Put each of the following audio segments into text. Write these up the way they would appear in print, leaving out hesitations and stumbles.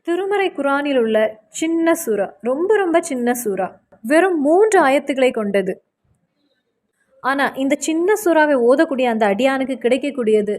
திருமறை குரானில் உள்ள சின்ன சூரா, ரொம்ப ரொம்ப சின்ன சூரா, வெறும் 3 ஆயத்துக்களை கொண்டது. ஆனால் இந்த சின்ன சூறாவை ஓதக்கூடிய அந்த அடியானுக்கு கிடைக்கக்கூடியது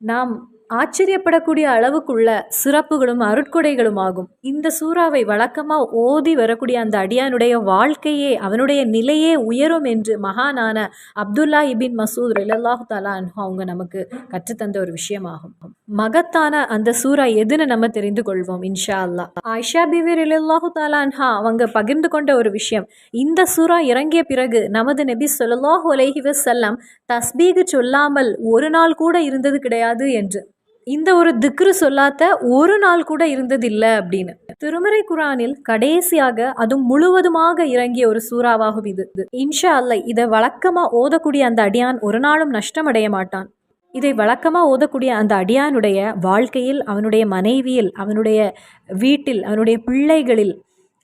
நாம் ஆச்சரியப்படக்கூடிய அளவுக்குள்ள சிறப்புகளும் அருட்கொடைகளும் ஆகும். இந்த சூறாவை வழக்கமாக ஓதி வரக்கூடிய அந்த அடியானுடைய வாழ்க்கையே, அவனுடைய நிலையே உயரும் என்று மகானான அப்துல்லா இபின் மசூத் ரலியல்லாஹு தஆலா அன்ஹு அவங்க நமக்கு கற்றுத்தந்த ஒரு விஷயமாகும். மகத்தான அந்த சூறா எதுன்னு நம்ம தெரிந்து கொள்வோம் இன்ஷா அல்லாஹ். ஆயிஷா பிவி ரலியல்லாஹு தஆலா அன்ஹா அவங்க பகிர்ந்து கொண்ட ஒரு விஷயம், இந்த சூறா இறங்கிய பிறகு நமது நபி ஸல்லல்லாஹு அலைஹி வஸல்லம் தஸ்பீகு சொல்லாமல் ஒரு நாள் கூட இருந்தது கிடையாது என்று. இந்த ஒரு திக்ரு சொல்லாத ஒரு நாள் கூட இருந்ததில்லை அப்படின்னு. திருமறை குரானில் கடைசியாக அதுவும் முழுவதுமாக இறங்கிய ஒரு சூறாவாகும் இது. இன்ஷா அல்லாஹ் இதை வழக்கமா ஓதக்கூடிய அந்த அடியான் ஒரு நாளும் நஷ்டமடைய மாட்டான். இதை வழக்கமாக ஓதக்கூடிய அந்த அடியானுடைய வாழ்க்கையில், அவனுடைய மனைவியில், அவனுடைய வீட்டில், அவனுடைய பிள்ளைகளில்,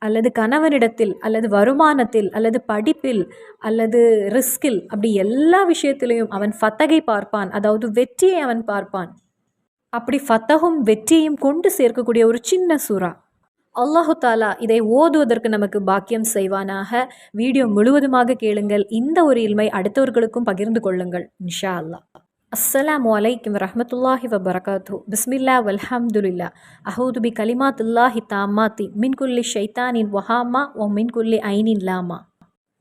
அல்லது கணவனிடத்தில், அல்லது வருமானத்தில், அல்லது படிப்பில், அல்லது ரிஸ்கில், அப்படி எல்லா விஷயத்திலையும் அவன் ஃபத்தகை பார்ப்பான். அதாவது வெற்றியை அவன் பார்ப்பான். அப்படி ஃபத்தகும் வெற்றியையும் கொண்டு சேர்க்கக்கூடிய ஒரு சின்ன சூறா. அல்லாஹு தாலா இதை ஓதுவதற்கு நமக்கு பாக்கியம் செய்வானாக. வீடியோ முழுவதுமாக கேளுங்கள். இந்த ஒரு இல்மை அடுத்தவர்களுக்கும் பகிர்ந்து கொள்ளுங்கள் இன்ஷா அல்லாஹ். அஸ்ஸலாமு அலைக்கும் வரஹ்மத்துல்லாஹி வபரகாத்துஹு. பிஸ்மில்லாஹ் வல்ஹம்துலில்லாஹ். அஊது பி கலிமாத்துல்லாஹி தாம்மாத்தி மின் குல்லி ஷைத்தானின் வஹாமா வ மின் குல்லி ஐனின் லாமா.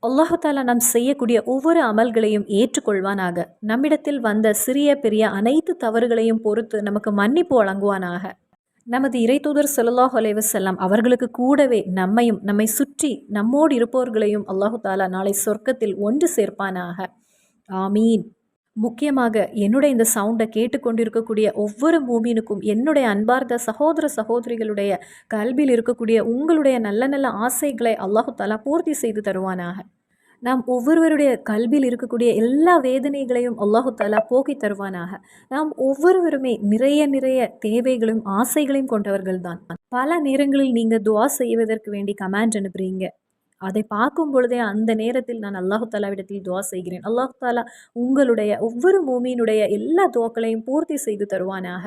அல்லாஹு தாலா நாம் செய்யக்கூடிய ஒவ்வொரு அமல்களையும் ஏற்றுக்கொள்வானாக. நம்மிடத்தில் வந்த சிறிய பெரிய அனைத்து தவறுகளையும் பொறுத்து நமக்கு மன்னிப்பு வழங்குவானாக. நமது இறைத்தூதர் ஸல்லல்லாஹு அலைஹி வஸல்லம் அவர்களுக்கு கூடவே நம்மையும் நம்மை சுற்றி நம்மோடு இருப்பவர்களையும் அல்லாஹு தாலா நாளை சொர்க்கத்தில் ஒன்று சேர்ப்பானாக. ஆமீன். முக்கியமாக என்னுடைய இந்த சவுண்டை கேட்டுக்கொண்டிருக்கக்கூடிய ஒவ்வொரு மூமீனுக்கும், என்னுடைய அன்பார்ந்த சகோதர சகோதரிகளுடைய கல்வியில் இருக்கக்கூடிய உங்களுடைய நல்ல நல்ல ஆசைகளை அல்லாஹு தாலா பூர்த்தி செய்து தருவானாக. நாம் ஒவ்வொருவருடைய கல்வியில் இருக்கக்கூடிய எல்லா வேதனைகளையும் அல்லாஹு தாலா போக்கி தருவானாக. நாம் ஒவ்வொருவருமே நிறைய நிறைய தேவைகளையும் ஆசைகளையும் கொண்டவர்கள் தான். பல நேரங்களில் நீங்கள் துவா செய்வதற்கு வேண்டி கமெண்ட் அனுப்புறீங்க. அதை பார்க்கும் பொழுதே அந்த நேரத்தில் நான் அல்லாஹு தாலாவிடத்தில் துவா செய்கிறேன். அல்லாஹு தாலா உங்களுடைய ஒவ்வொரு மூமியினுடைய எல்லா துவாக்களையும் பூர்த்தி செய்து தருவானாக.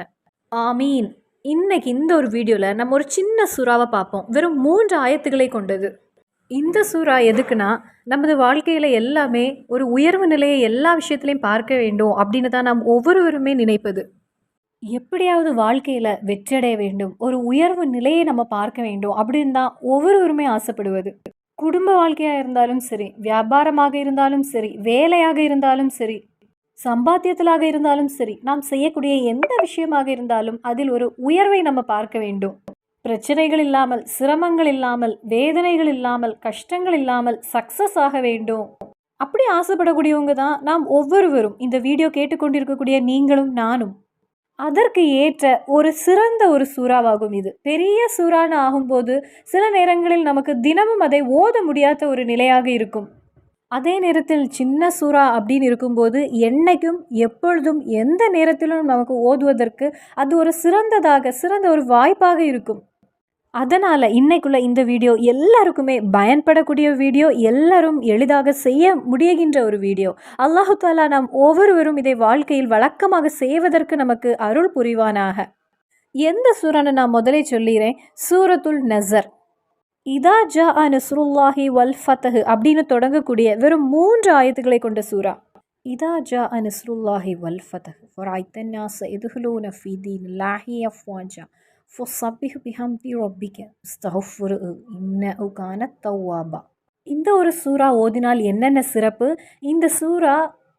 ஆமீன். இன்னைக்கு இந்த ஒரு வீடியோவில் நம்ம ஒரு சின்ன சூறாவை பார்ப்போம். வெறும் 3 ஆயத்துக்களை கொண்டது. இந்த சூறா எதுக்குன்னா, நமது வாழ்க்கையில் எல்லாமே ஒரு உயர்வு நிலையை எல்லா விஷயத்துலையும் பார்க்க வேண்டும் அப்படின்னு தான் நாம் ஒவ்வொருவருமே நினைப்பது. எப்படியாவது வாழ்க்கையில் வெற்றியடைய வேண்டும், ஒரு உயர்வு நிலையை நம்ம பார்க்க வேண்டும் அப்படின்னு தான் ஒவ்வொருவருமே ஆசைப்படுவது. குடும்ப வாழ்க்கையாக இருந்தாலும் சரி, வியாபாரமாக இருந்தாலும் சரி, வேலையாக இருந்தாலும் சரி, சம்பாத்தியத்திலாக இருந்தாலும் சரி, நாம் செய்யக்கூடிய எந்த விஷயமாக இருந்தாலும் அதில் ஒரு உயர்வை நம்ம பார்க்க வேண்டும். பிரச்சனைகள் இல்லாமல், சிரமங்கள் இல்லாமல், வேதனைகள் இல்லாமல், கஷ்டங்கள் இல்லாமல் சக்ஸஸ் ஆக வேண்டும். அப்படி ஆசைப்படக்கூடியவங்க தான் நாம் ஒவ்வொருவரும். இந்த வீடியோ கேட்டுக்கொண்டிருக்கக்கூடிய நீங்களும் நானும். அதற்கு ஏற்ற ஒரு சிறந்த ஒரு சூறாவாகும் இது. பெரிய சூறான்னு ஆகும்போது சில நேரங்களில் நமக்கு தினமும் அதை ஓத முடியாத ஒரு நிலையாக இருக்கும். அதே நேரத்தில் சின்ன சூறா அப்படின்னு இருக்கும்போது என்னைக்கும் எப்பொழுதும் எந்த நேரத்திலும் நமக்கு ஓதுவதற்கு அது ஒரு சிறந்த ஒரு வாய்ப்பாக இருக்கும். அதனால் இன்னைக்குள்ள இந்த வீடியோ எல்லாருக்குமே பயன்படக்கூடிய வீடியோ, எல்லாரும் எளிதாக செய்ய முடிகின்ற ஒரு வீடியோ. அல்லாஹு தாலா நாம் ஒவ்வொருவரும் இதை வாழ்க்கையில் வழக்கமாக செய்வதற்கு நமக்கு அருள் புரிவானாக. எந்த சூறான்னு நான் முதலே சொல்லிடுறேன். சூரத்துல் நஸர். இதா ஜா நஸ்ருல்லாஹி வல் ஃபத்ஹ் அப்படின்னு தொடங்கக்கூடிய வெறும் 3 ஆயத்துக்களை கொண்ட சூறா. இதா ஜா நஸ்ருல்லாஹி வல் ஃபத்ஹ் வரைத்தன் நாஸ யதுஹுலூன ஃபீ தீனில்லாஹி அஃப்வாஜா ஃபஸப்பிஹ் பிஹம்தி ரப்பிக வஸ்தக்ஃபிர்ஹு இன்னஹு கான தவ்வாபா. இந்த ஒரு சூறா ஓதினால் என்னென்ன சிறப்பு, இந்த சூறா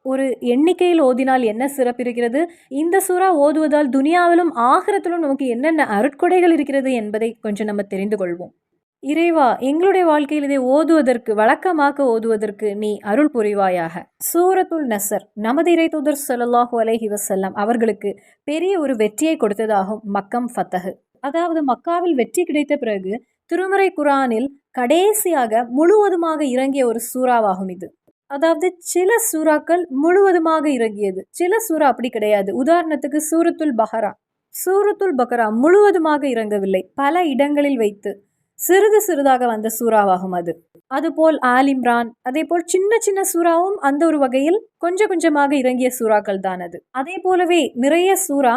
ஒரு எண்ணிக்கையில் ஓதினால் என்ன சிறப்பு இருக்கிறது, இந்த சூறா ஓதுவதால் துனியாவிலும் ஆகிரத்திலும் நமக்கு என்னென்ன அருட்கொடைகள் இருக்கிறது என்பதை கொஞ்சம் நம்ம தெரிந்து கொள்வோம். இறைவா, எங்களுடைய வாழ்க்கையில் இதை ஓதுவதற்கு, வழக்கமாக ஓதுவதற்கு நீ அருள் புரிவாயாக. சூரத்துல் நஸர் நமது இறைத்தூதர் ஸல்லல்லாஹு அலைஹி வஸல்லம் அவர்களுக்கு பெரிய ஒரு வெற்றியை கொடுத்ததாகும். மக்கம் ஃபத்தஹ், அதாவது மக்காவில் வெற்றி கிடைத்த பிறகு திருமறை குரானில் கடைசியாக முழுவதுமாக இறங்கிய ஒரு சூறாவாகும் இது. அதாவது சில சூறாக்கள் முழுவதுமாக இறங்கியது, சில சூறா அப்படி கிடையாது. உதாரணத்துக்கு சூரத்துல் பக்ரா முழுவதுமாக இறங்கவில்லை, பல இடங்களில் வைத்து சிறிதாக வந்த சூறாவாகும் அது. அதுபோல் ஆல் இம்ரான், அதே போல் சின்ன சின்ன சூறாவும் அந்த ஒரு வகையில் கொஞ்சமாக இறங்கிய சூறாக்கள் தான் அது. அதே போலவே நிறைய சூறா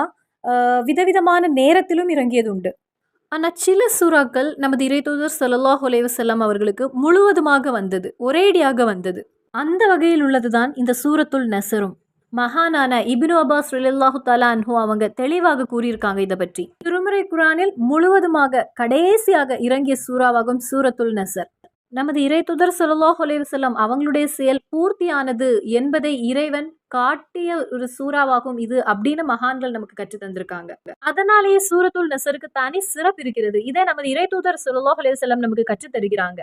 விதவிதமான நேரத்திலும் இறங்கியது உண்டு. ஆனால் சில சூறாக்கள் நமது இறைத்தூதர் ஸல்லல்லாஹு அலைஹி வஸல்லம் அவர்களுக்கு முழுவதுமாக வந்தது, ஒரேடியாக வந்தது. அந்த வகையில் உள்ளதுதான் இந்த சூரத்துல் நஸரும். மகானான இப்னு அப்பாஸ் ரலியல்லாஹு தஆலா அன்ஹு அவங்க தெளிவாக கூறியிருக்காங்க இதை பற்றி. திருமறை குர்ஆனில் முழுவதுமாக கடைசியாக இறங்கிய சூறாவாகும் சூரத்துல் நஸர். நமது இறைத்தூதர் ஸல்லல்லாஹு அலைஹி வஸல்லம் அவங்களுடைய செயல் பூர்த்தியானது என்பதை இறைவன் காட்டிய ஒரு சூறாவாகும் இது அப்படின்னு மகான்கள் நமக்கு கற்று தந்திருக்காங்க. அதனாலேயே சூரத்துல் நஸருக்கு தனி சிறப்பு இருக்கிறது. இதை நமது இறைத்தூதர் ஸல்லல்லாஹு அலைஹி வஸல்லம் நமக்கு கற்று தருகிறாங்க.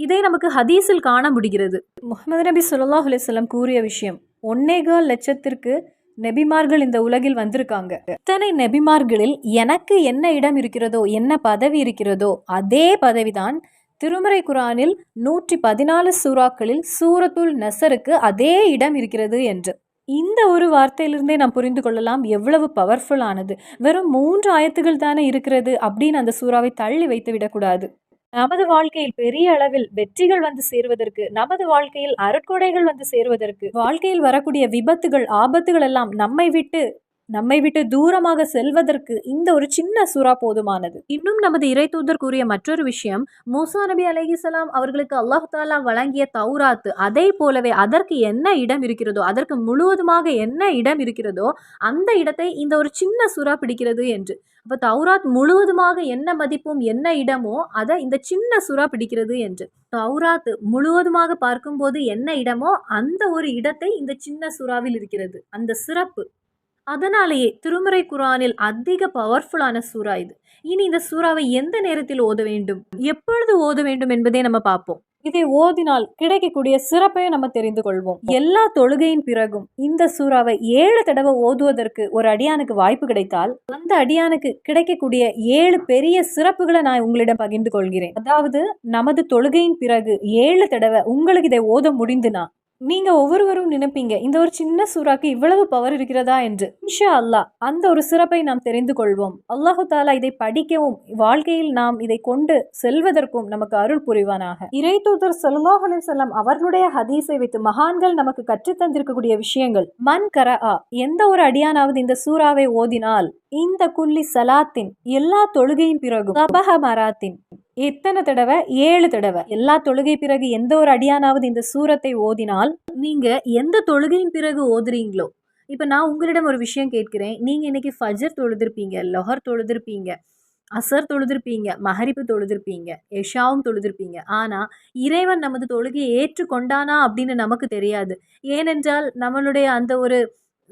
இதை நமக்கு ஹதீஸில் காண முடிகிறது. முஹம்மது நபி ஸல்லல்லாஹு அலைஹி வஸல்லம் கூறிய விஷயம், 1.25 லட்சத்திற்கு நபிமார்கள் இந்த உலகில் வந்திருக்காங்க. இத்தனை நபிமார்களில் எனக்கு என்ன இடம் இருக்கிறதோ, என்ன பதவி இருக்கிறதோ, அதே பதவிதான் திருமறை குர்ஆனில் 114 சூறாக்களில் சூரத்துல் நஸருக்கு அதே இடம் இருக்கிறது என்று. இந்த ஒரு வார்த்தையிலிருந்தே நாம் புரிந்து கொள்ளலாம் எவ்வளவு பவர்ஃபுல் ஆனது. வெறும் 3 ஆயத்துகள் தானே இருக்கிறது அப்படின்னு அந்த சூறாவை தள்ளி வைத்து விடக்கூடாது. நமது வாழ்க்கையில் பெரிய அளவில் வெற்றிகள் வந்து சேருவதற்கு, நமது வாழ்க்கையில் அருட்கொடைகள் வந்து சேருவதற்கு, வாழ்க்கையில் வரக்கூடிய விபத்துகள், ஆபத்துகள் எல்லாம் நம்மை விட்டு தூரமாக செல்வதற்கு இந்த ஒரு சின்ன சூறா போதுமானது. இன்னும் நமது இறைத்தூதர் கூறிய மற்றொரு விஷயம், மூசா நபி அலைஹிஸ்ஸலாம் அவர்களுக்கு அல்லாஹ் தஆலா வழங்கிய தௌராத், அதை போலவே அதற்கு என்ன இடம் இருக்கிறதோ, அதற்கு முழுவதுமாக என்ன இடம் இருக்கிறதோ அந்த இடத்தை இந்த ஒரு சின்ன சூறா பிடிக்கிறது என்று. அப்போ தௌராத் முழுவதுமாக என்ன மதிப்பும் என்ன இடமோ அதை இந்த சின்ன சூறா பிடிக்கிறது என்று. தௌராத் முழுவதுமாக பார்க்கும்போது என்ன இடமோ அந்த ஒரு இடத்தை இந்த சின்ன சூறாவில் இருக்கிறது, அந்த சிறப்பு. அதனாலேயே திருமறை குர்ஆனில் அதிக பவர்ஃபுல்லான சூறா இது. இனி இந்த சூறாவை எந்த நேரத்தில் ஓத வேண்டும், எப்பொழுது ஓத வேண்டும் என்பதை நம்ம பார்ப்போம். இதை ஓதினால் கிடைக்கக்கூடிய சிறப்பையும் நம்ம தெரிந்து கொள்வோம். எல்லா தொழுகையின் பிறகும் இந்த சூறாவை 7 தடவை ஓதுவதற்கு ஒரு அடியானுக்கு வாய்ப்பு கிடைத்தால் அந்த அடியானுக்கு கிடைக்கக்கூடிய 7 பெரிய சிறப்புகளை நான் உங்களிடம் பகிர்ந்து கொள்கிறேன். அதாவது நமது தொழுகையின் பிறகு 7 தடவை உங்களுக்கு இதை ஓத முடிந்துனா நீங்க ஒவ்வொருவரும் நினைப்பீங்க இந்த ஒரு சின்ன சூறாக்கு இவ்வளவு பவர் இருக்கிறதா என்று. இன்ஷா அல்லாஹ் அந்த ஒரு சிறப்பை நாம் தெரிந்து கொள்வோம். அல்லாஹு தாலா இதை படிக்கவும் வாழ்க்கையில் நாம் இதை கொண்டு செல்வதற்கும் நமக்கு அருள் புரிவானாக. இறைத்தூதர் ஸல்லல்லாஹு அலைஹி வஸல்லம் அவர்களுடைய ஹதீஸை வைத்து மகான்கள் நமக்கு கற்றுத் தந்திருக்கக்கூடிய விஷயங்கள், மன் கரஆ எந்த ஒரு அடியானாவது இந்த சூறாவை ஓதினால், இந்த குல்லி சலாத்தின் எல்லா தொழுகையின் பிறகும், சபஹ மராத்தின் எத்தனை தடவை, 7 தடவை, எல்லா தொழுகை பிறகு எந்த ஒரு அடியானாவது இந்த சூரத்தை ஓதினால், நீங்க எந்த தொழுகையின் பிறகு ஓதுறீங்களோ, இப்போ நான் உங்களிடம் ஒரு விஷயம் கேட்கிறேன், நீங்க இன்னைக்கு ஃபஜர் தொழுதிருப்பீங்க, லொஹர் தொழுதிருப்பீங்க, அசர் தொழுதிருப்பீங்க, மஹரிப்பு தொழுதிருப்பீங்க, எஷாவும் தொழுதிருப்பீங்க. ஆனால் இறைவன் நமது தொழுகையை ஏற்றுக்கொண்டானா அப்படின்னு நமக்கு தெரியாது. ஏனென்றால் நம்மளுடைய அந்த ஒரு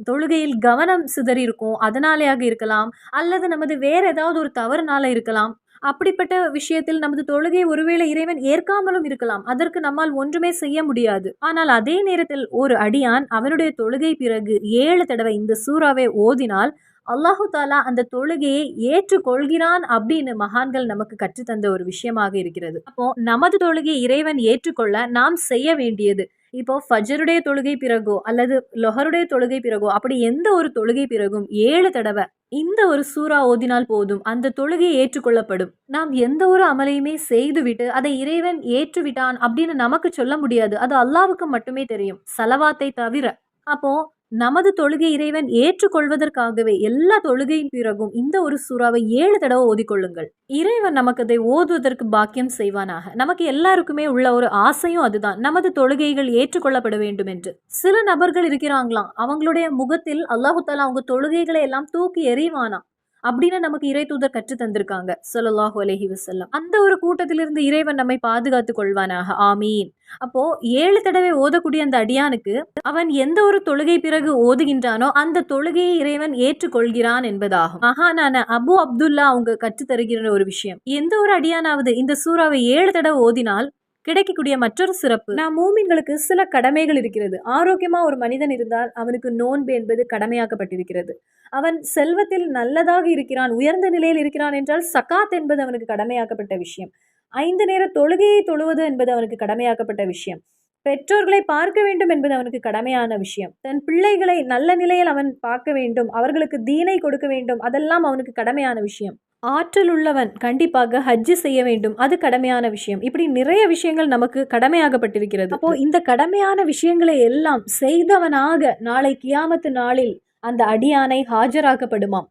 தொழுகையில் கவனம் சிதறி இருக்கும், அதனாலேயாக இருக்கலாம், அல்லது நமது வேற ஏதாவது ஒரு தவறுனால இருக்கலாம். அப்படிப்பட்ட விஷயத்தில் நமது தொழுகை ஒருவேளை இறைவன் ஏற்காமலும் இருக்கலாம். அதற்கு நம்மால் ஒன்றுமே செய்ய முடியாது. ஆனால் அதே நேரத்தில் ஒரு அடியான் அவனுடைய தொழுகை பிறகு 7 தடவை இந்த சூறாவை ஓதினால் அல்லாஹு தாலா அந்த தொழுகையை ஏற்றுக்கொள்கிறான் அப்படின்னு மகான்கள் நமக்கு கற்றுத்தந்த ஒரு விஷயமாக இருக்கிறது. அப்போ நமது தொழுகையை இறைவன் ஏற்றுக்கொள்ள நாம் செய்ய வேண்டியது, இப்போ ஃபஜருடைய தொழுகை பிறகோ அல்லது லொஹருடைய தொழுகை பிறகோ அப்படி எந்த ஒரு தொழுகை பிறகும் 7 தடவை இந்த ஒரு சூறா ஓதினால் போதும், அந்த தொழுகை ஏற்றுக்கொள்ளப்படும். நாம் எந்த ஒரு அமலையுமே செய்துவிட்டு அதை இறைவன் ஏற்றுவிட்டான் அப்படின்னு நமக்கு சொல்ல முடியாது. அது அல்லாஹ்வுக்கு மட்டுமே தெரியும், சலவாத்தை தவிர. அப்போ நமது தொழுகை இறைவன் ஏற்றுக்கொள்வதற்காகவே எல்லா தொழுகையின் பிறகும் இந்த ஒரு சூறாவை 7 தடவை ஓதிக்கொள்ளுங்கள். இறைவன் நமக்கு அதை ஓதுவதற்கு பாக்கியம் செய்வானாக. நமக்கு எல்லாருக்குமே உள்ள ஒரு ஆசையும் அதுதான், நமது தொழுகைகள் ஏற்றுக்கொள்ளப்பட வேண்டும் என்று. சில நபர்கள் இருக்கிறாங்களாம், அவங்களுடைய முகத்தில் அல்லாஹு தாலா அவங்க தொழுகைகளை எல்லாம் தூக்கி எறிவானாம் அப்படின்னு நமக்கு இறைத்தூதர் கற்று தந்திருக்காங்க ஸல்லல்லாஹு அலைஹி வஸல்லம். அந்த ஒரு கூட்டத்திலிருந்து இறைவன் நம்மை பாதுகாத்து கொள்வானாக, ஆமீன். அப்போ 7 தடவை ஓதக்கூடிய அந்த அடியானுக்கு அவன் எந்த ஒரு தொழுகை பிறகு ஓதுகின்றானோ அந்த தொழுகையை இறைவன் ஏற்றுக்கொள்கிறான் என்பதாகும். மகானான அபு அப்துல்லா அவங்க கற்று தருகிற ஒரு விஷயம், எந்த ஒரு அடியானாவது இந்த சூறாவை 7 தடவை ஓதினால் கிடைக்கக்கூடிய மற்றொரு சிறப்பு, நாம் மூமின்களுக்கு சில கடமைகள் இருக்கிறது. ஆரோக்கியமா ஒரு மனிதன் இருந்தால் அவனுக்கு நோன்பு என்பது கடமையாக்கப்பட்டிருக்கிறது. அவன் செல்வத்தில் நல்லதாக இருக்கிறான், உயர்ந்த நிலையில் இருக்கிறான் என்றால் சகாத் என்பது அவனுக்கு கடமையாக்கப்பட்ட விஷயம். 5 நேர தொழுகையை தொழுவது என்பது அவனுக்கு கடமையாக்கப்பட்ட விஷயம். பெற்றோர்களை பார்க்க வேண்டும் என்பது அவனுக்கு கடமையான விஷயம். தன் பிள்ளைகளை நல்ல நிலையில் அவன் பார்க்க வேண்டும், அவர்களுக்கு தீனை கொடுக்க வேண்டும், அதெல்லாம் அவனுக்கு கடமையான விஷயம். ஆற்றல் உள்ளவன் கண்டிப்பாக ஹஜ்ஜு செய்ய வேண்டும், அது கடமையான விஷயம். இப்படி நிறைய விஷயங்கள் நமக்கு கடமையாகப்பட்டிருக்கிறது. அப்போ இந்த கடமையான விஷயங்களை எல்லாம் செய்தவனாக நாளை கியாமத்து நாளில் அந்த அடியானை ஆஜராக்கப்படுமாம்.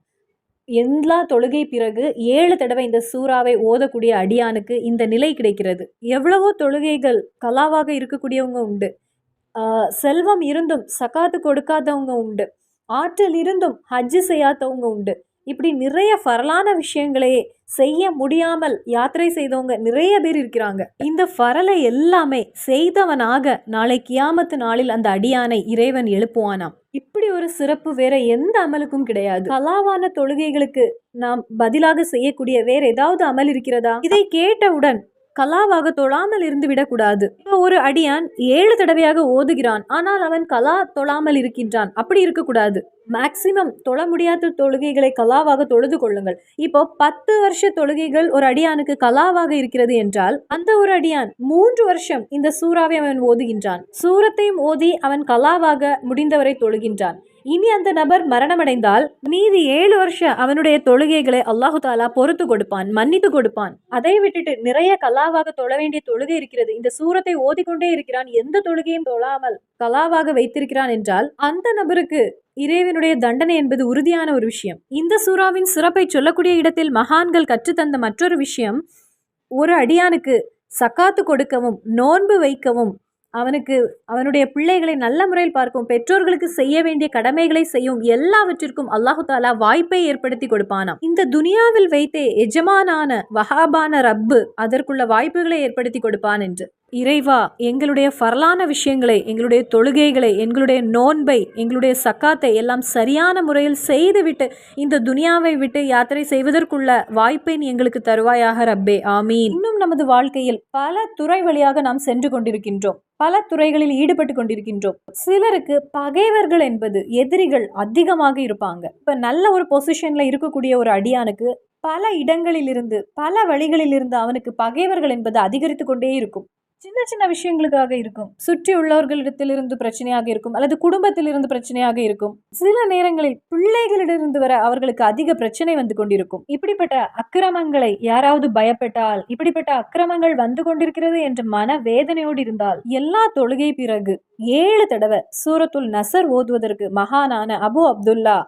எல்லா தொழுகை பிறகு 7 தடவை இந்த சூறாவை ஓதக்கூடிய அடியானுக்கு இந்த நிலை கிடைக்கிறது. எவ்வளவோ தொழுகைகள் கலாவாக இருக்கக்கூடியவங்க உண்டு. செல்வம் இருந்தும் சகாத்து கொடுக்காதவங்க உண்டு. ஆற்றல் இருந்தும் ஹஜ்ஜு செய்யாதவங்க உண்டு. இப்படி நிறைய ஃபரலான விஷயங்களே செய்ய முடியாமல் யாத்திரை செய்தவங்க நிறைய பேர் இருக்கிறாங்க. இந்த ஃபரலை எல்லாமே செய்தவனாக நாளை கியாமத்து நாளில் அந்த அடியானை இறைவன் எழுப்புவானாம். இப்படி ஒரு சிறப்பு வேற எந்த அமலுக்கும் கிடையாது. கலாவான தொழுகைகளுக்கு நாம் பதிலாக செய்யக்கூடிய வேற ஏதாவது அமல் இருக்கிறதா? இதை கேட்டவுடன் கலாவாக தொழாமல் இருந்து விடக்கூடாது. ஒரு அடியான் 7 தடவையாக ஓதுகிறான், ஆனால் அவன் கலா தொழாமல் இருக்கின்றான். அப்படி இருக்கக்கூடாது. மேக்சிமம் தொழ முடியாத தொழுகைகளை கலாவாக தொழுது கொள்ளுங்கள். இப்போ 10 வருஷ தொழுகைகள் ஒரு அடியானுக்கு கலாவாக இருக்கிறது என்றால் அந்த ஒரு அடியான் 3 வருஷம் இந்த சூறாவை அவன் ஓதுகின்றான். சூரத்தையும் ஓதி அவன் கலாவாக முடிந்தவரை தொழுகின்றான். இனி அந்த நபர் மரணமடைந்தால் மீதி 7 வருஷம் அவனுடைய தொழுகைகளை அல்லாஹு தாலா பொறுத்து கொடுப்பான், மன்னித்து கொடுப்பான். அதை விட்டுட்டு நிறைய கலாவாக தொழ வேண்டிய தொழுகை இருக்கிறது, இந்த சூரத்தை ஓதிக்கொண்டே இருக்கிறான், எந்த தொழுகையும் தொழாமல் கலாவாக வைத்திருக்கிறான் என்றால் அந்த நபருக்கு இறைவனுடைய தண்டனை என்பது உறுதியான ஒரு விஷயம். இந்த சூறாவின் சிறப்பை சொல்லக்கூடிய இடத்தில் மகான்கள் கற்றுத்தந்த மற்றொரு விஷயம், ஒரு அடியானுக்கு சக்காத்து கொடுக்கவும் நோன்பு வைக்கவும் அவனுக்கு அவனுடைய பிள்ளைகளை நல்ல முறையில் பார்க்கும், பெற்றோர்களுக்கு செய்ய வேண்டிய கடமைகளை செய்யும், எல்லாவற்றிற்கும் அல்லாஹு தாலா வாய்ப்பை ஏற்படுத்தி கொடுப்பானாம். இந்த துனியாவில் வைத்தே எஜமானான வஹாபான ரப்பு அதற்குள்ள வாய்ப்புகளை ஏற்படுத்தி கொடுப்பான் என்று. இறைவா, எங்களுடைய ஃபர்லான விஷயங்களை, எங்களுடைய தொழுகைகளை, எங்களுடைய நோன்பை, எங்களுடைய சக்காத்தை எல்லாம் சரியான முறையில் செய்துவிட்டு இந்த துனியாவை விட்டு யாத்திரை செய்வதற்குள்ள வாய்ப்பை நீ எங்களுக்கு தருவாயாக ரப்பே, ஆமீன். இன்னும் நமது வாழ்க்கையில் பல துறை வழியாக நாம் சென்று கொண்டிருக்கின்றோம், பல துறைகளில் ஈடுபட்டு கொண்டிருக்கின்றோம். சிலருக்கு பகைவர்கள் என்பது எதிரிகள் அதிகமாக இருப்பாங்க. இப்ப நல்ல ஒரு பொசிஷன்ல இருக்கக்கூடிய ஒரு அடியானுக்கு பல இடங்களிலிருந்து பல வழிகளிலிருந்து அவனுக்கு பகைவர்கள் என்பது அதிகரித்து கொண்டே இருக்கும். சின்ன சின்ன விஷயங்களுக்காக இருக்கும், சுற்றி உள்ளவர்களிடத்திலிருந்து பிரச்சனையாக இருக்கும், அல்லது குடும்பத்திலிருந்து பிரச்சனையாக இருக்கும். சில நேரங்களில் பிள்ளைகளிடமிருந்து வர அவர்களுக்கு அதிக பிரச்சனை வந்து கொண்டிருக்கும். இப்படிப்பட்ட அக்கிரமங்களை யாராவது பயப்பட்டால், இப்படிப்பட்ட அக்கிரமங்கள் வந்து கொண்டிருக்கிறது என்ற மன வேதனையோடு இருந்தால் எல்லா தொழுகை பிறகு 7 தடவை சூரத்துல் நசர் ஓதுவதற்கு மகானான அபு அப்துல்லா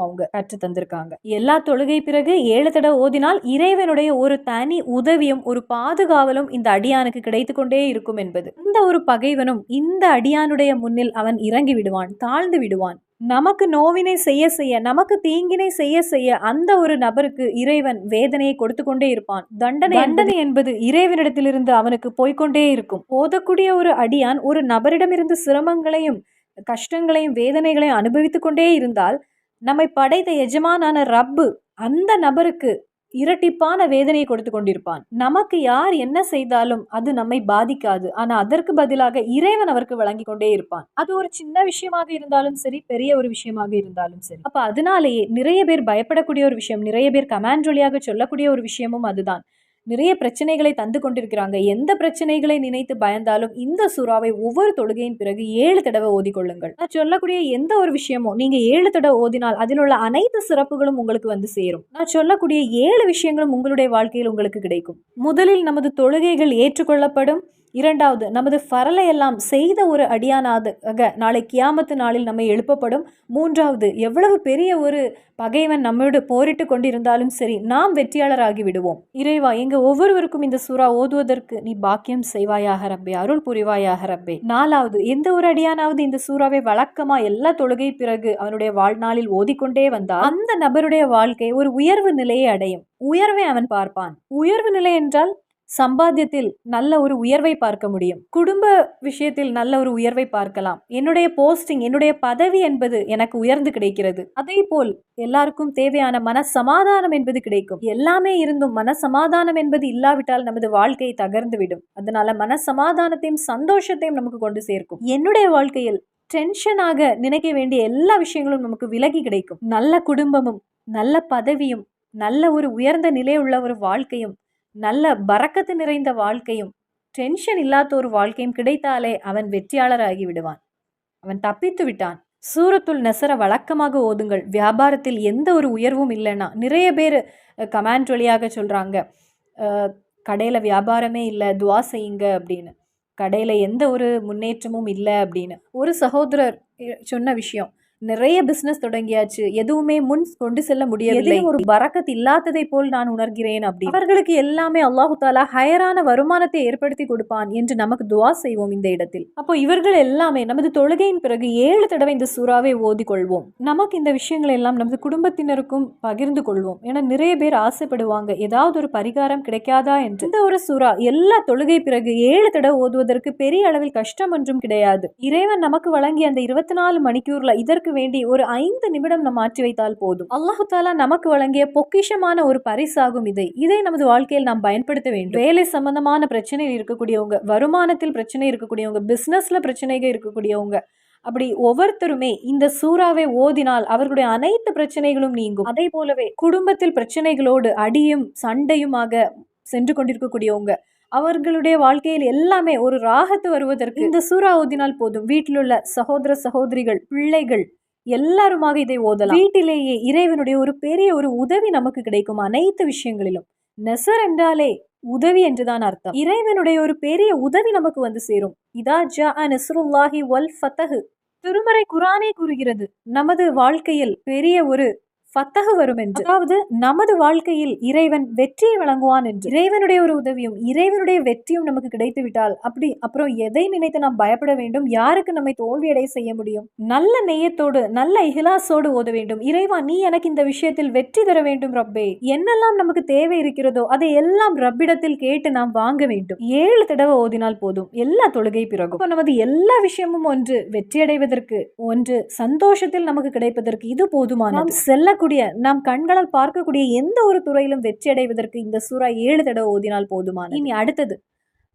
அவங்க கற்று தந்திருக்காங்க. எல்லா தொழுகை பிறகு 7 தடவை ஓதினால் இறைவனுடைய ஒரு தனி உதவியும் ஒரு பாதுகாவலும் இந்த அடியானுக்கு கிடைத்து கொண்டே இருக்கும் என்பது. இந்த ஒரு பகைவனும் இந்த அடியானுடைய முன்னில் அவன் இறங்கி விடுவான், தாழ்ந்து விடுவான். நமக்கு நோவினை செய்ய செய்ய, நமக்கு தீங்கினை செய்ய செய்ய அந்த ஒரு நபருக்கு இறைவன் வேதனையை கொடுத்து கொண்டே இருப்பான். தண்டனை என்பது இறைவனிடத்திலிருந்து அவனுக்கு போய்கொண்டே இருக்கும். ஓதக்கூடிய ஒரு அடியான் ஒரு நபரிடமிருந்து சிரமங்களையும் கஷ்டங்களையும் வேதனைகளையும் அனுபவித்துக் கொண்டே இருந்தால் நம்மை படைத்த எஜமானான ரப்பு அந்த நபருக்கு இரட்டிப்பான வேதனையை கொடுத்து கொண்டிருப்பான். நமக்கு யார் என்ன செய்தாலும் அது நம்மை பாதிக்காது, ஆனா அதற்கு பதிலாக இறைவன் அவருக்கு வழங்கி கொண்டே இருப்பான். அது ஒரு சின்ன விஷயமாக இருந்தாலும் சரி, பெரிய ஒரு விஷயமாக இருந்தாலும் சரி. அப்ப அதனாலேயே நிறைய பேர் பயப்படக்கூடிய ஒரு விஷயம், நிறைய பேர் கமாண்ட் வழியாக சொல்லக்கூடிய ஒரு விஷயமும் அதுதான். நிறைய பிரச்சனைகளை தந்து கொண்டிருக்கிறாங்க. எந்த பிரச்சனைகளை நினைத்து பயந்தாலும் இந்த சூறாவை ஒவ்வொரு தொழுகையின் பிறகு 7 தடவை ஓதிக்கொள்ளுங்கள். நான் சொல்லக்கூடிய எந்த ஒரு விஷயமும் நீங்க 7 தடவை ஓதினால் அதில் உள்ள அனைத்து சிறப்புகளும் உங்களுக்கு வந்து சேரும். நான் சொல்லக்கூடிய 7 விஷயங்களும் உங்களுடைய வாழ்க்கையில் உங்களுக்கு கிடைக்கும். முதலில் நமது தொழுகைகள் ஏற்றுக்கொள்ளப்படும். இரண்டாவது, நமது ஃபரலை எல்லாம் செய்த ஒரு அடியானாக நாளை கியாமத்து நாளில் நம்மை எழுப்பப்படும். மூன்றாவது, எவ்வளவு பெரிய ஒரு பகைவன் நம்மோடு போரிட்டு கொண்டிருந்தாலும் சரி, நாம் வெற்றியாளராகி விடுவோம். இறைவா, எங்க ஒவ்வொருவருக்கும் இந்த சூறா ஓதுவதற்கு நீ பாக்கியம் செய்வாயாக ரப்பே, அருள் புரிவாயாக ரப்பே. நாலாவது, எந்த ஒரு அடியானாவது இந்த சூறாவை வழக்கமா எல்லா தொழுகை பிறகு அவனுடைய வாழ்நாளில் ஓதிக்கொண்டே வந்தால் அந்த நபருடைய வாழ்க்கை ஒரு உயர்வு நிலையை அடையும். உயர்வை அவன் பார்ப்பான். உயர்வு நிலை என்றால் சம்பாத்தியத்தில் நல்ல ஒரு உயர்வை பார்க்க முடியும், குடும்ப விஷயத்தில் நல்ல ஒரு உயர்வை பார்க்கலாம். என்னுடைய போஸ்டிங், என்னுடைய பதவி என்பது எனக்கு உயர்ந்து கிடைக்கிறது. அதே போல் எல்லாருக்கும் தேவையான மன சமாதானம் என்பது கிடைக்கும். எல்லாமே இருந்தும் மன சமாதானம் என்பது இல்லாவிட்டால் நமது வாழ்க்கை தகர்ந்து விடும். அதனால மன சமாதானத்தையும் சந்தோஷத்தையும் நமக்கு கொண்டு சேர்க்கும். என்னுடைய வாழ்க்கையில் டென்ஷனாக நினைக்க வேண்டிய எல்லா விஷயங்களும் நமக்கு விலகி கிடைக்கும். நல்ல குடும்பமும் நல்ல பதவியும் நல்ல ஒரு உயர்ந்த நிலை உள்ள ஒரு வாழ்க்கையும் நல்ல பரக்கத்து நிறைந்த வாழ்க்கையும் டென்ஷன் இல்லாத ஒரு வாழ்க்கையும் கிடைத்தாலே அவன் வெற்றியாளராகி விடுவான், அவன் தப்பித்து விட்டான். சூரத்துல் நசர வழக்கமாக ஓதுங்கள். வியாபாரத்தில் எந்த ஒரு உயர்வும் இல்லைன்னா நிறைய பேர் கமெண்ட் வழியாக சொல்கிறாங்க, கடையில் வியாபாரமே இல்லை, துவா செய்யுங்க அப்படின்னு. கடையில் எந்த ஒரு முன்னேற்றமும் இல்லை அப்படின்னு ஒரு சகோதரர் சொன்ன விஷயம். நிறைய பிசினஸ் தொடங்கியாச்சு, எதுவுமே முன் கொண்டு செல்ல முடியவில்லை, ஒரு பரக்கத் இல்லாததை போல் நான் உணர்கிறேன் அப்படி. அவர்களுக்கு எல்லாமே அல்லாஹு தாலா ஹயரான வருமானத்தை ஏற்படுத்தி கொடுப்பான் என்று நமக்கு துவா செய்வோம் இந்த இடத்தில். அப்போ இவர்கள் எல்லாமே நமது தொழுகையின் பிறகு 7 தடவை இந்த சூறாவை ஓதிக்கொள்வோம். நமக்கு இந்த விஷயங்கள் எல்லாம் நமது குடும்பத்தினருக்கும் பகிர்ந்து கொள்வோம். ஏன்னா நிறைய பேர் ஆசைப்படுவாங்க ஏதாவது ஒரு பரிகாரம் கிடைக்காதா என்று. இந்த ஒரு சூறா எல்லா தொழுகை பிறகு 7 தடவை ஓதுவதற்கு பெரிய அளவில் கஷ்டம் ஒன்றும் கிடையாது. இறைவன் நமக்கு வழங்கிய அந்த 24 மணிக்கூர்ல இதற்கு வேண்டி ஒரு 5 நிமிடம் நம்ம மாற்றி வைத்தால் போதும். அல்லாஹு தாலா நமக்கு வழங்கிய பொக்கிஷமான ஒரு பரிசாகும் இதை நமது வாழ்க்கையில் நாம் பயன்படுத்த வேண்டும். வேலை சம்பந்தமான பிரச்சனையில் இருக்கக்கூடியவங்க, வருமானத்தில் பிரச்சனை இருக்கக்கூடியவங்க, பிசினஸ்ல பிரச்சனைகள் இருக்கக்கூடியவங்க, அப்படி ஒவ்வொருத்தருமே இந்த சூறாவை ஓதினால் அவர்களுடைய அனைத்து பிரச்சனைகளும் நீங்கும். அதே போலவே குடும்பத்தில் பிரச்சனைகளோடு அடியும் சண்டையுமாக சென்று கொண்டிருக்கக்கூடியவங்க, அவர்களுடைய வாழ்க்கையில் எல்லாமே ஒரு ராகத்து வருவதற்கு இந்த சூறா ஓதினால் போதும். வீட்டில் உள்ள சகோதர சகோதரிகள், பிள்ளைகள் எல்லாருமாக இதை ஓதலாம். வீட்டிலேயே இறைவனுடைய ஒரு பெரிய ஒரு உதவி நமக்கு கிடைக்கும் அனைத்து விஷயங்களிலும். நெசர் என்றாலே உதவி என்றுதான் அர்த்தம். இறைவனுடைய ஒரு பெரிய உதவி நமக்கு வந்து சேரும். இதா ஜாஅ நஸ்ருல்லாஹி வல் ஃபதஹ், திருமறை குர்ஆனே கூறுகிறது நமது வாழ்க்கையில் பெரிய ஒரு ஃபத்தஹ் வரும் என்று. அதாவது நமது வாழ்க்கையில் இறைவன் வெற்றியை வழங்குவான் என்று. இறைவனுடைய ஒரு உதவியும் இறைவனுடைய வெற்றியும் நமக்கு கிடைத்து விட்டால் அப்புறம் எதை நினைத்து நாம் பயப்பட வேண்டும்? யாருக்கு நம்மை தோல்வியடை செய்ய முடியும்? நல்ல நெய்யத்தோடு நல்ல இஹ்லாஸோடு ஓத வேண்டும். இறைவா, நீ எனக்கு இந்த விஷயத்தில் வெற்றி தர வேண்டும் ரப்பே. என்னெல்லாம் நமக்கு தேவை இருக்கிறதோ அதை எல்லாம் ரப்பிடத்தில் கேட்டு நாம் வாங்க வேண்டும். 7 தடவை ஓதினால் போதும் எல்லா தொழுகை பிறகும். நமது எல்லா விஷயமும் ஒன்று வெற்றியடைவதற்கு, ஒன்று சந்தோஷத்தில் நமக்கு கிடைப்பதற்கு இது போதுமானது. செல்ல நாம் கண்களால் பார்க்கக்கூடிய எந்த ஒரு துறையிலும் வெற்றி அடைவதற்கு இந்த சூறா 7 தடவை ஓதினால் போதுமானது. இனி அடுத்தது,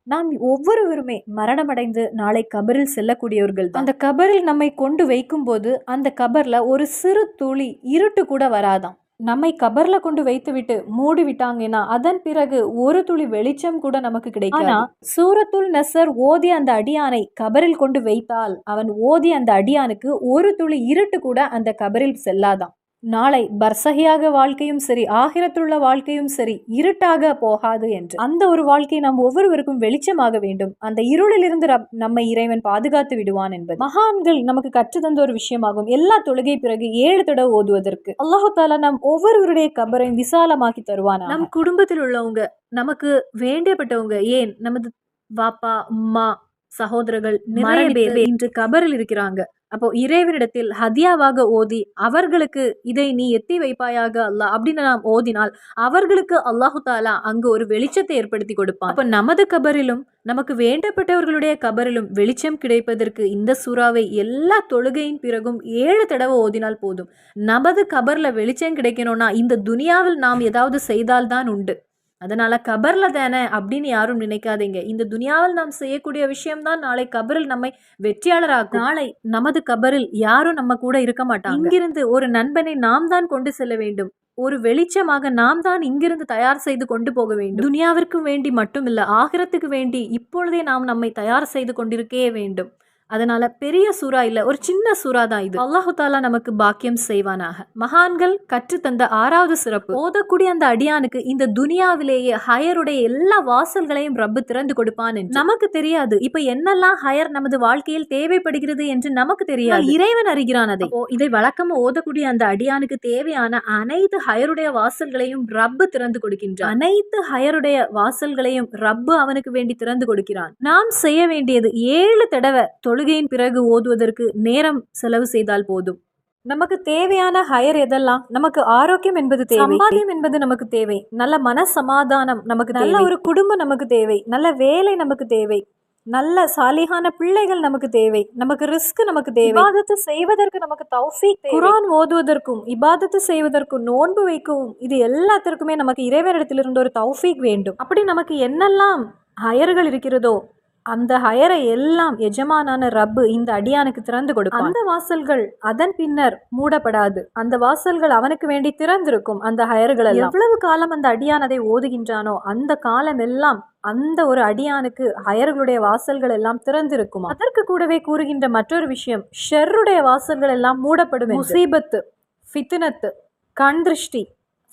நாம் ஒவ்வொருவருமே மரணமடைந்து நாளை கபரில் செல்லக்கூடியவர்கள். அந்த கபரில் நம்மை கொண்டு வைக்கும் போது அந்த கபர்ல ஒரு சிறு துளி இருட்டு கூட வராதாம். நம்மை கபர்ல கொண்டு வைத்து விட்டு மூடி விட்டாங்கன்னா அதன் பிறகு ஒரு துளி வெளிச்சம் கூட நமக்கு கிடைக்கும். ஆனா சூரத்துல் நஸ்ர் ஓதிய அந்த அடியானை கபரில் கொண்டு வைத்தால் அவன் ஓதிய அந்த அடியானுக்கு ஒரு துளி இருட்டு கூட அந்த கபரில் செல்லாதாம். நாளை பர்சகியாக வாழ்க்கையும் சரி, ஆகிரத்துள்ள வாழ்க்கையும் சரி இருட்டாக போகாது என்று. அந்த ஒரு வாழ்க்கை நாம் ஒவ்வொருவருக்கும் வெளிச்சமாக வேண்டும். அந்த இருளிலிருந்து நம்மை இறைவன் பாதுகாத்து விடுவான் என்பது மகான்கள் நமக்கு கற்று தந்த ஒரு விஷயமாகும். எல்லா தொழுகை பிறகு 7 தடவை ஓதுவதற்கு அல்லாஹு தாலா நம் ஒவ்வொருவருடைய கபரையும் விசாலமாக்கி தருவான். நம் குடும்பத்தில் உள்ளவங்க, நமக்கு வேண்டியப்பட்டவங்க, ஏன் நமது வாப்பா அம்மா சகோதரர்கள் நிறைய பேர் இன்று கபரில் இருக்கிறாங்க. அப்போ இறைவனிடத்தில் ஹதியாவாக ஓதி அவர்களுக்கு இதை நீ எத்தி வைப்பாயாக அல்லாஹ் அப்படின்னு நாம் ஓதினால் அவர்களுக்கு அல்லாஹு தாலா அங்கு ஒரு வெளிச்சத்தை ஏற்படுத்தி கொடுப்பான். அப்போ நமது கபரிலும் நமக்கு வேண்டப்பட்டவர்களுடைய கபரிலும் வெளிச்சம் கிடைப்பதற்கு இந்த சூறாவை எல்லா தொழுகையின் பிறகும் 7 தடவை ஓதினால் போதும். நமது கபர்ல வெளிச்சம் கிடைக்கணும்னா இந்த துனியாவில் நாம் ஏதாவது செய்தால்தான் உண்டு. அதனால கபர்ல தானே அப்படின்னு யாரும் நினைக்காதீங்க. இந்த துனியாவில் நாம் செய்யக்கூடிய விஷயம்தான் நாளை கபரில் நம்மை வெற்றியாளராகும். நாளை நமது கபரில் யாரும் நம்ம கூட இருக்க மாட்டாங்க. இங்கிருந்து ஒரு நண்பனை நாம் தான் கொண்டு செல்ல வேண்டும். ஒரு வெளிச்சமாக நாம் தான் இங்கிருந்து தயார் செய்து கொண்டு போக வேண்டும். துனியாவிற்கு வேண்டி மட்டும் இல்ல, ஆகிரத்துக்கு வேண்டி இப்பொழுதே நாம் நம்மை தயார் செய்து கொண்டிருக்கே வேண்டும். அதனால பெரிய சூறா இல்ல, ஒரு சின்ன சூறா தான் இது. அல்லாஹு தாலா நமக்கு பாக்கியம் செய்வானாக. மகான்கள் கற்று தந்த 6வது சிறப்பு, ஓதக்கூடிய அந்த அடியானுக்கு இந்த துனியாவிலேயே ஹயருடைய எல்லா வாசல்களையும் ரப்பு திறந்து கொடுப்பான் என்று. நமக்கு தெரியாது இப்ப என்னெல்லாம் ஹயர் நமது வாழ்க்கையில் தேவைப்படுகிறது என்று நமக்கு தெரியாது, இறைவன் அறிகிறான் அதை. இதை வழக்கமா ஓதக்கூடிய அந்த அடியானுக்கு தேவையான அனைத்து ஹயருடைய வாசல்களையும் ரப்பு திறந்து கொடுக்கின்றான். அனைத்து ஹயருடைய வாசல்களையும் ரப்பு அவனுக்கு வேண்டி திறந்து கொடுக்கிறான். நாம் செய்ய வேண்டியது 7 தடவை தொழுகையின் பிறகு ஓதுவதற்கு நேரம் செலவு செய்தால் போதும். நமக்கு தேவையான ஹயர் எதெல்லாம்? நமக்கு ஆரோக்கியம் என்பது தேவை, சம்பாத்தியம் என்பது நமக்கு தேவை, நல்ல மன சமாதானம் நமக்கு தேவை, நல்ல ஒரு குடும்பம் நமக்கு தேவை, நல்ல வேலை நமக்கு தேவை, நல்ல சாலிகான பிள்ளைகள் நமக்கு தேவை, நமக்கு ரிஸ்க் நமக்கு தேவை, இபாதத்து செய்வதற்கு நமக்கு தௌஃபீக் தேவை, குர்ஆன் ஓதுவதற்கும் இபாதத்து செய்வதற்கும் நோன்பு வைக்கவும் இது எல்லாத்திற்குமே நமக்கு இறைவனிடத்திலிருந்து ஒரு தௌஃபீக் வேண்டும். அப்படி நமக்கு என்னெல்லாம் ஹயர்கள் இருக்கிறதோ அந்த ஹயரை எல்லாம் எஜமானான ரப்பு இந்த அடியானுக்கு திறந்து கொடுப்பான். அந்த வாசல்கள் அதன் பின்னர் மூடப்படாது. அந்த வாசல்கள் அவனுக்கு வேண்டி திறந்திருக்கும். அந்த ஹயர்கள் எவ்வளவு காலம் அந்த அடியான் அதை ஓதுகின்றானோ அந்த காலம் எல்லாம் அந்த ஒரு அடியானுக்கு ஹயர்களுடைய வாசல்கள் எல்லாம் திறந்திருக்கும். அதற்கு கூடவே கூறுகின்ற மற்றொரு விஷயம், ஷர்ருடைய வாசல்கள் எல்லாம் மூடப்படும். முசீபத்து, ஃபித்னத்து, கண் திருஷ்டி,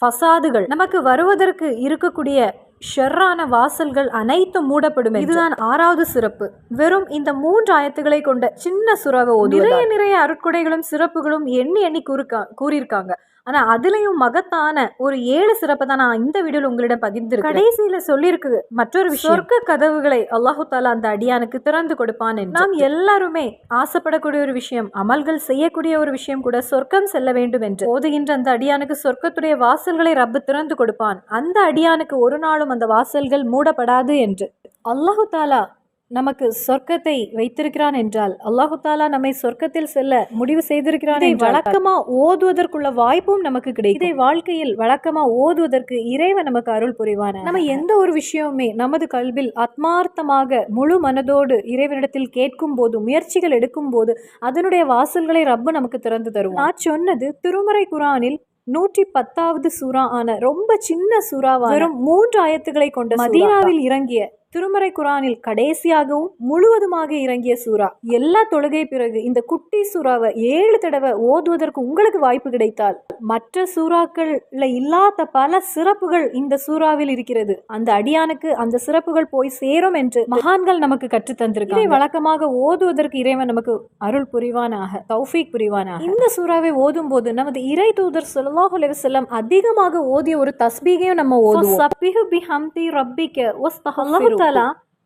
ஃபசாதுகள் நமக்கு வருவதற்கு இருக்கக்கூடிய ஷர்ரான வாசல்கள் அனைத்தும் மூடப்படும். இதுதான் 6வது சிறப்பு. வெறும் இந்த 3 ஆயத்துக்களை கொண்ட சின்ன சூறாவை ஓதுவதால் நிறைய அருட்கொடைகளும் சிறப்புகளும் எண்ணி எண்ணி கூறியிருக்காங்க. ஆனா அதுலயும் மகத்தான ஒரு 7 சிறப்பை தான் நான் இந்த வீடியோல உங்களிடம் பகிர்ந்திருக்கேன். கடைசியில சொல்லியிருக்கு மற்றொரு விஷயம், சொர்க்க கதவுகளை அல்லாஹு தாலா அந்த அடியானுக்கு திறந்து கொடுப்பான் என்று. நாம் எல்லாருமே ஆசைப்படக்கூடிய ஒரு விஷயம், அமல்கள் செய்யக்கூடிய ஒரு விஷயம் கூட சொர்க்கம் செல்ல வேண்டும் என்று. ஓதுகின்ற அந்த அடியானுக்கு சொர்க்கத்துடைய வாசல்களை ரப்பு திறந்து கொடுப்பான். அந்த அடியானுக்கு ஒரு நாளும் அந்த வாசல்கள் மூடப்படாது என்று. அல்லாஹு தாலா நமக்கு சொர்க்கத்தை வைத்திருக்கிறான் என்றால், அல்லாஹு தாலா நம்மை சொர்க்கத்தில் செல்ல முடிவு செய்திருக்கிறான். இதை வழக்கமா ஓதுவதற்குள்ள வாய்ப்பும் நமக்கு கிடைக்கும். இதை வாழ்க்கையில் வழக்கமா ஓதுவதற்கு இறைவன் நமக்கு அருள் புரிவான. நம்ம எந்த ஒரு விஷயமுமே நமது கல்வில் ஆத்மார்த்தமாக முழு மனதோடு இறைவனிடத்தில் கேட்கும் போது, முயற்சிகள் எடுக்கும் போது அதனுடைய வாசல்களை ரப்பு நமக்கு திறந்து தருவான். நான் சொன்னது திருமறை குர்ஆனில் 110வது சூரா ஆன ரொம்ப சின்ன சூறாவான வெறும் 3 ஆயத்துக்களை கொண்ட மதீனாவில் இறங்கிய திருமறை குர்ஆனில் கடைசியாகவும் முழுவதுமாக இறங்கிய சூரா. எல்லா தொழுகை பிறகு இந்த குட்டி சூறாவை 7 தடவை ஓதுவதற்கு உங்களுக்கு வாய்ப்பு கிடைத்தால், மற்ற சூறாக்கள்ல இல்லாத பல சிறப்புகள் இந்த சூறாவில் இருக்கிறது. அந்த அடியானுக்கு அந்த சிறப்புகள் போய் சேரும் என்று மகான்கள் நமக்கு கற்று தந்திருக்காங்க. இதை வழக்கமாக ஓதுவதற்கு இறைவன் நமக்கு அருள் புரிவானாக, தௌஃபீக் புரிவானாக. இந்த சூறாவை ஓதும் போது நமது இறை தூதர் ஸல்லல்லாஹு அலைஹி வஸல்லம் அதிகமாக ஓதிய ஒரு தஸ்பீகையும் நம்ம ஓதுவோம். சப்பிஹு பிஹம்தி ரப்பிக வஸ்தக்ஃபிரு.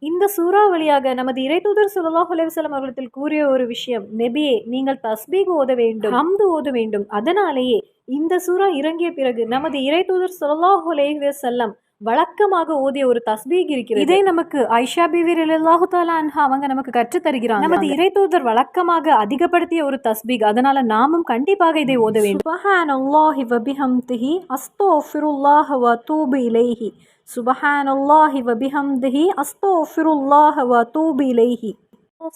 இந்த சூறா வழியாக நமது இறைதூதர் ஸல்லல்லாஹு அலைஹி வஸல்லம் அவர்களிடத்தில் கூறிய ஒரு விஷயம், நபியே நீங்கள் தஸ்பீக் ஓத வேண்டும், ஹம்து ஓத வேண்டும். அதனாலேயே இந்த சூறா இறங்கிய பிறகு நமது இறைதூதர் ஸல்லல்லாஹு அலைஹி வஸல்லம் வழக்கமாக ஓதிய ஒரு தஸ்பீக் இருக்கிறது. இதை நமக்கு ஆயிஷா பிவி ரலியல்லாஹு தஆலா அன்ஹா அவங்க நமக்கு கற்று தருகிறாங்க. நமது இறைதூதர் வழக்கமாக அதிகப்படுத்திய ஒரு தஸ்பீக். அதனால நாமும் கண்டிப்பாக இதை ஓத வேண்டும். சுப்ஹானல்லாஹி வ பிஹம்திஹி அஸ்தக்ஃபிருல்லாஹ வ தூபு இலைஹி. சுபஹானல்லாஹி வ பிஹம்திஹி அஸ்தக்ஃபிருல்லாஹ வ தூபு இலைஹி.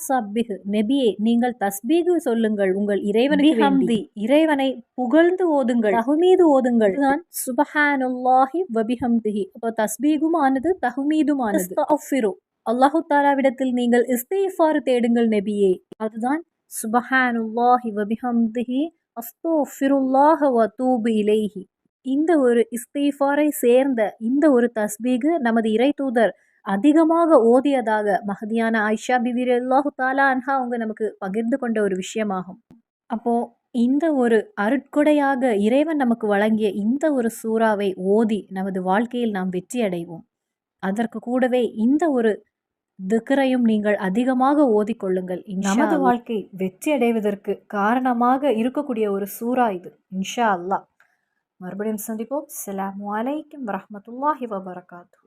சப்பிஹ், நபியே நீங்கள் தஸ்பீகு சொல்லுங்கள் உங்கள் இறைவனுக்கு வேண்டி. இறைவனை புகழ்ந்து ஓதுங்கள், தஹ்மீது ஓதுங்கள். தான் சுபஹானல்லாஹி வ பிஹம்திஹி. அப்போ தஸ்பீகுமானது தஹ்மீதுமானது. அஸ்தக்ஃபிரு, அல்லாஹு தஆலாவிடத்தில் நீங்கள் இஸ்திக்ஃபார் தேடுங்கள் நபியே. அதுதான் சுபஹானல்லாஹி வ பிஹம்திஹி அஸ்தக்ஃபிருல்லாஹ வ தூபு இலைஹி. இந்த ஒரு இஸ்திக்ஃபாரை சேர்ந்த இந்த ஒரு தஸ்பீகு நமது இறை தூதர் அதிகமாக ஓதியதாக மஹதியான ஆயிஷா பிவி ரலியல்லாஹு தஆலா அன்ஹா அவங்க நமக்கு பகிர்ந்து கொண்ட ஒரு விஷயமாகும். அப்போ இந்த ஒரு அருட்கொடையாக இறைவன் நமக்கு வழங்கிய இந்த ஒரு சூறாவை ஓதி நமது வாழ்க்கையில் நாம் வெற்றி அடைவோம். அதற்கு கூடவே இந்த ஒரு திக்ரையும் நீங்கள் அதிகமாக ஓதிக்கொள்ளுங்கள். நமது வாழ்க்கை வெற்றி அடைவதற்கு காரணமாக இருக்கக்கூடிய ஒரு சூறா இது, இன்ஷா அல்லாஹ். மறுபடியும் சந்திப்போம். அஸ்ஸலாமு அலைக்கும் வரஹ்மத்துல்லாஹி வபரகாத்துஹு.